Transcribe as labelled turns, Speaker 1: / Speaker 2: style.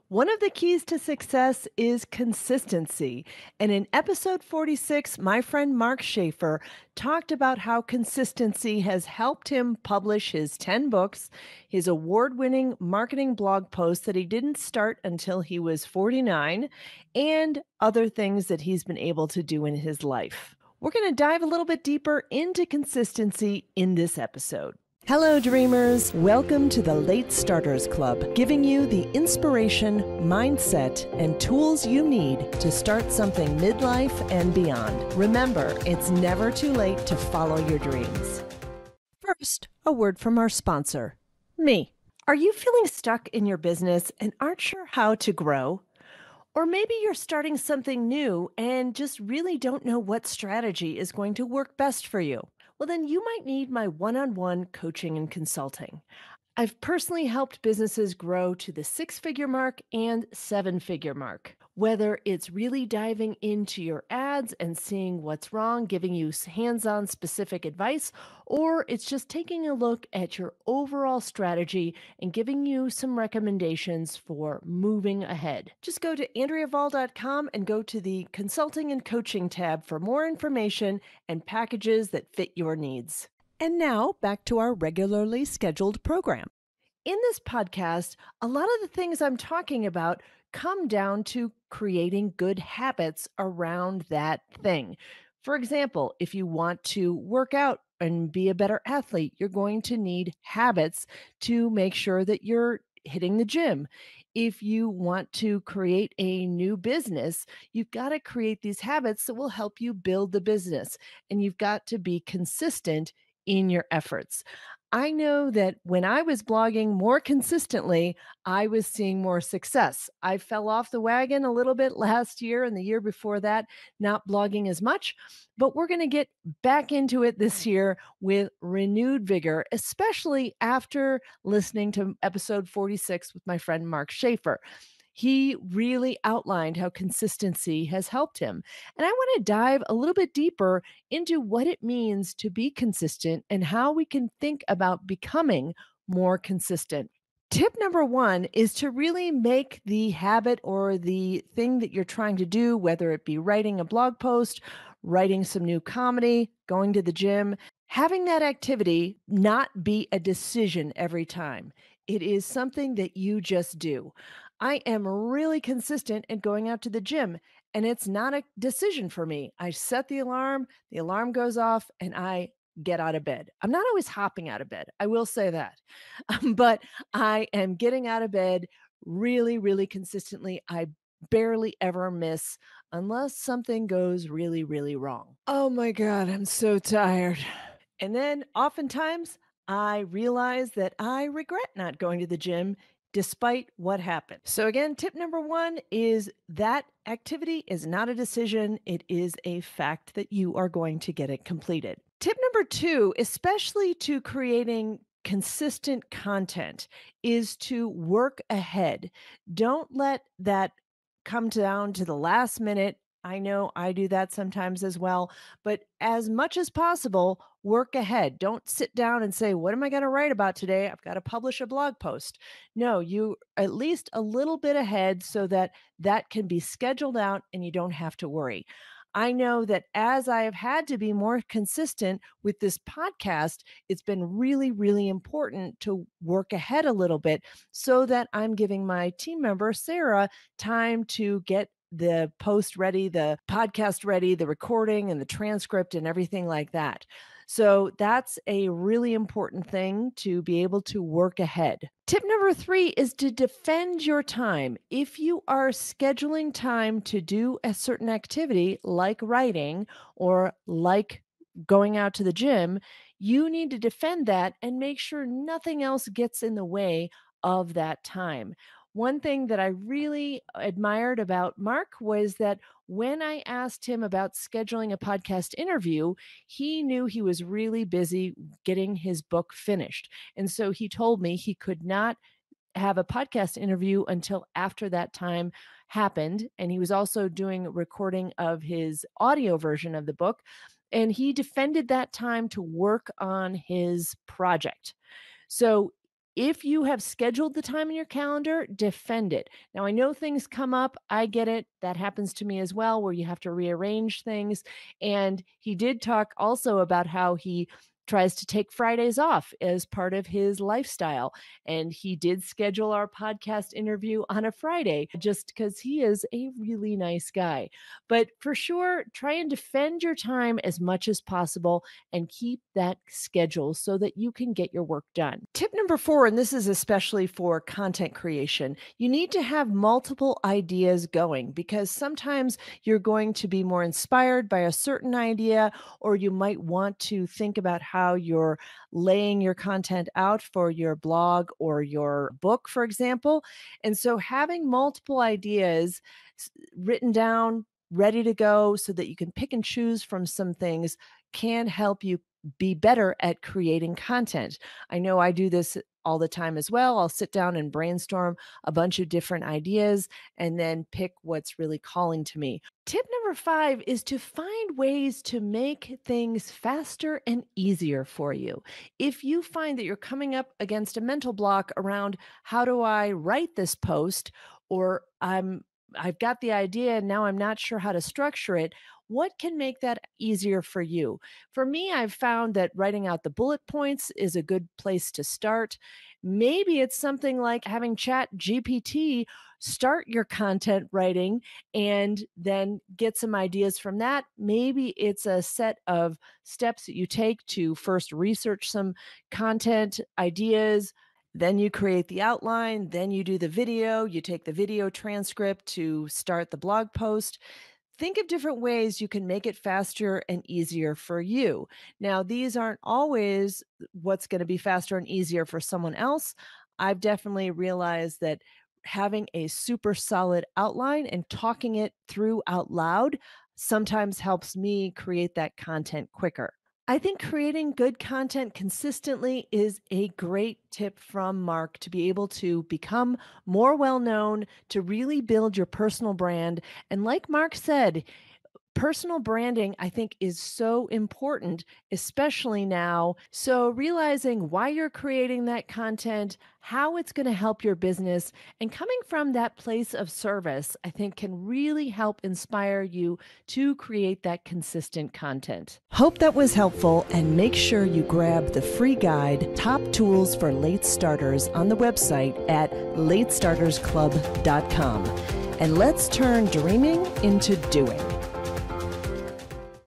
Speaker 1: One of the keys to success is consistency. And in episode 46, my friend Mark Schaefer talked about how consistency has helped him publish his 10 books, his award winning marketing blog post that he didn't start until he was 49, and other things that he's been able to do in his life. We're going to dive a little bit deeper into consistency in this episode. Hello, dreamers. Welcome to the Late Starters Club, giving you the inspiration, mindset, and tools you need to start something midlife and beyond. Remember, it's never too late to follow your dreams. First, a word from our sponsor, me. Are you feeling stuck in your business and aren't sure how to grow? Or maybe you're starting something new and just really don't know what strategy is going to work best for you. Well, then you might need my one on one coaching and consulting. I've personally helped businesses grow to the 6 figure mark and 7 figure mark. Whether it's really diving into your ads and seeing what's wrong, giving you hands on specific advice, or it's just taking a look at your overall strategy and giving you some recommendations for moving ahead. Just go to AndreaVall.com and go to the Consulting and Coaching tab for more information and packages that fit your needs. And now back to our regularly scheduled program. In this podcast, a lot of the things I'm talking about come down to creating good habits around that thing. For example, if you want to work out and be a better athlete, you're going to need habits to make sure that you're hitting the gym. If you want to create a new business, you've got to create these habits that will help you build the business, and you've got to be consistent in your efforts. I know that when I was blogging more consistently, I was seeing more success. I fell off the wagon a little bit last year and the year before that, not blogging as much, but we're going to get back into it this year with renewed vigor, especially after listening to episode 46 with my friend Mark Schaefer. He really outlined how consistency has helped him. And I want to dive a little bit deeper into what it means to be consistent and how we can think about becoming more consistent. Tip number one is to really make the habit or the thing that you're trying to do, whether it be writing a blog post, writing some new comedy, going to the gym, having that activity not be a decision every time. It is something that you just do. I am really consistent in going out to the gym, and it's not a decision for me. I set the alarm goes off, and I get out of bed. I'm not always hopping out of bed. I will say that. But I am getting out of bed really, really consistently. I barely ever miss unless something goes really, really wrong. Oh my God, I'm so tired. And then oftentimes I realize that I regret not going to the gym despite what happened. So, again, tip number one is that activity is not a decision, it is a fact that you are going to get it completed. Tip number two, especially to creating consistent content, is to work ahead. Don't let that come down to the last minute. I know I do that sometimes as well, but as much as possible, work ahead. Don't sit down and say, what am I going to write about today? I've got to publish a blog post. No, you at least a little bit ahead so that that can be scheduled out and you don't have to worry. I know that as I have had to be more consistent with this podcast, it's been really, really important to work ahead a little bit so that I'm giving my team member, Sarah, time to get the post ready, the podcast ready, the recording and the transcript and everything like that. So that's a really important thing to be able to work ahead. Tip number three is to defend your time. If you are scheduling time to do a certain activity like writing or like going out to the gym, you need to defend that and make sure nothing else gets in the way of that time. One thing that I really admired about Mark was that when I asked him about scheduling a podcast interview, he knew he was really busy getting his book finished. And so he told me he could not have a podcast interview until after that time happened. And he was also doing a recording of his audio version of the book. And he defended that time to work on his project. So If you have scheduled the time in your calendar, defend it. Now, I know things come up. I get it. That happens to me as well, where you have to rearrange things. And he did talk also about how he tries to take Fridays off as part of his lifestyle. And he did schedule our podcast interview on a Friday just because he is a really nice guy. But for sure, try and defend your time as much as possible and keep that schedule so that you can get your work done. Tip number 4, and this is especially for content creation, you need to have multiple ideas going because sometimes you're going to be more inspired by a certain idea, or you might want to think about how you're laying your content out for your blog or your book, for example. And so having multiple ideas written down, ready to go so that you can pick and choose from some things can help you be better at creating content. I know I do this all the time as well. I'll sit down and brainstorm a bunch of different ideas and then pick what's really calling to me. Tip number 5 is to find ways to make things faster and easier for you. If you find that you're coming up against a mental block around how do I write this post, or I've got the idea and now I'm not sure how to structure it, what can make that easier for you? For me, I've found that writing out the bullet points is a good place to start. Maybe it's something like having Chat GPT start your content writing and then get some ideas from that. Maybe it's a set of steps that you take to first research some content ideas. Then you create the outline, then you do the video, you take the video transcript to start the blog post. Think of different ways you can make it faster and easier for you. Now, these aren't always what's going to be faster and easier for someone else. I've definitely realized that having a super solid outline and talking it through out loud sometimes helps me create that content quicker. I think creating good content consistently is a great tip from Mark to be able to become more well known, to really build your personal brand. And like Mark said, personal branding, I think, is so important, especially now. So, realizing why you're creating that content, how it's going to help your business, and coming from that place of service, I think can really help inspire you to create that consistent content. Hope that was helpful, and make sure you grab the free guide, Top Tools for Late Starters, on the website at latestartersclub.com. And let's turn dreaming into doing.